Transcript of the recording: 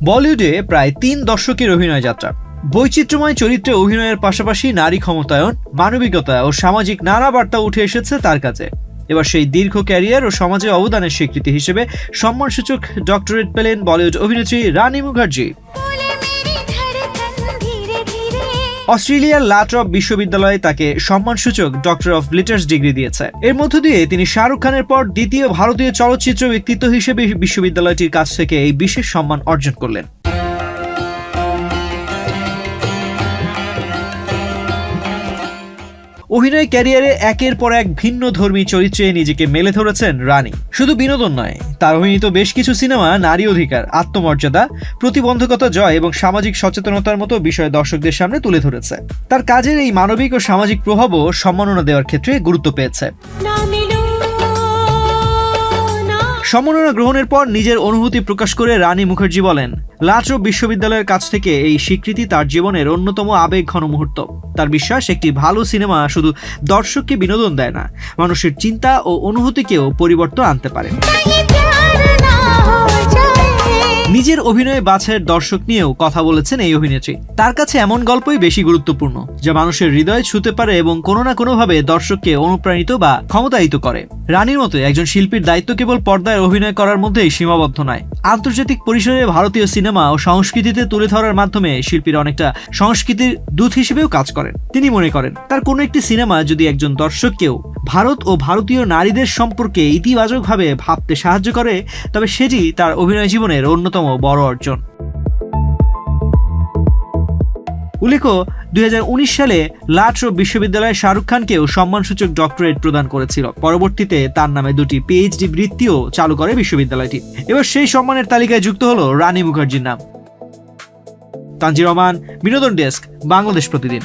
বলিউডে প্রায় 3 দশকের অভিনয় যাত্রা। বৈচিত্র্যময় চরিত্রে অভিনয়ের পাশাপাশি নারী ক্ষমতায়ন, মানবিকতা ও সামাজিক নানা বার্তা উঠে এসেছে তার কাছে। এবার সেই দীর্ঘ ক্যারিয়ার ও সমাজে অবদানের স্বীকৃতি হিসেবে সম্মানসূচক ডক্টরেট পেলেন বলিউড অভিনেত্রী রানী মুখার্জি। অস্ট্রেলিয়ার লা ট্রপ বিশ্ববিদ্যালয়ে তাকে সম্মানসূচক ডক্টর অফ লিটার্স ডিগ্রি দিয়েছে। এর মধ্য দিয়ে তিনি শাহরুখ খানের পর দ্বিতীয় ভারতীয় চলচ্চিত্র ব্যক্তিত্ব হিসেবে বিশ্ববিদ্যালয়টির কাছ থেকে এই বিশেষ সম্মান অর্জন করলেন। অভিনয় ক্যারিয়ারে একের পর এক ভিন্ন ধর্মী চরিত্রে নিজেকে মেলে ধরেছেন রানী। শুধু বিনোদন নয়, তার অভিনীত বেশ কিছু সিনেমা নারী অধিকার, আত্মমর্যাদা, প্রতিবন্ধকতা জয় এবং সামাজিক সচেতনতার মতো বিষয় দর্শকদের সামনে তুলে ধরেছে। তার কাজের এই মানবিক ও সামাজিক প্রভাবও সম্মাননা দেওয়ার ক্ষেত্রে গুরুত্ব পেয়েছে। সম্মাননা গ্রহণের পর নিজের অনুভূতি প্রকাশ করে রানী মুখার্জি বলেন, লা ট্রপ বিশ্ববিদ্যালয়ের কাছ থেকে এই স্বীকৃতি তার জীবনের অন্যতম আবেগঘন মুহূর্ত। তার বিশ্বাস, একটি ভালো সিনেমা শুধু দর্শককে বিনোদন দেয় না, মানুষের চিন্তা ও অনুভূতিকেও পরিবর্তন আনতে পারে। নিজের অভিনয় বাছাইয়ের দর্শক নিয়েও কথা বলেছেন এই অভিনেত্রী। তার কাছে এমন গল্পই বেশি গুরুত্বপূর্ণ, যা মানুষের হৃদয় ছুঁতে পারে এবং কোনো না কোনোভাবে দর্শককে অনুপ্রাণিত বা ক্ষমতায়িত করে। রানীর মতো একজন শিল্পীর দায়িত্ব কেবল পর্দায় অভিনয় করার মধ্যেই সীমাবদ্ধ নয়, আন্তর্জাতিক পরিসরে ভারতীয় সিনেমা ও সংস্কৃতিতে তুলে ধরার মাধ্যমে শিল্পীরা অনেকটা সংস্কৃতির দূত হিসেবেও কাজ করেন। তিনি মনে করেন, তার কোনো একটি সিনেমা যদি একজন দর্শককেও ভারত ও ভারতীয় নারীদের সম্পর্কে ইতিবাচকভাবে ভাবতে সাহায্য করে, তবে সেটি তার অভিনয় জীবনের অন্যতম বড় অর্জন। উল্লেখ্য, 2019 সালে লা ট্রপ বিশ্ববিদ্যালয় শাহরুখ খানকেও সম্মানসূচক ডক্টরেট প্রদান করেছিল। পরবর্তীতে তার নামে 2টি পিএইচডি বৃত্তিও চালু করে বিশ্ববিদ্যালয়টি। এবার সেই সম্মানের তালিকায় যুক্ত হলো রানী মুখার্জির নাম। তানজির রহমান, বিনোদন ডেস্ক, বাংলাদেশ প্রতিদিন।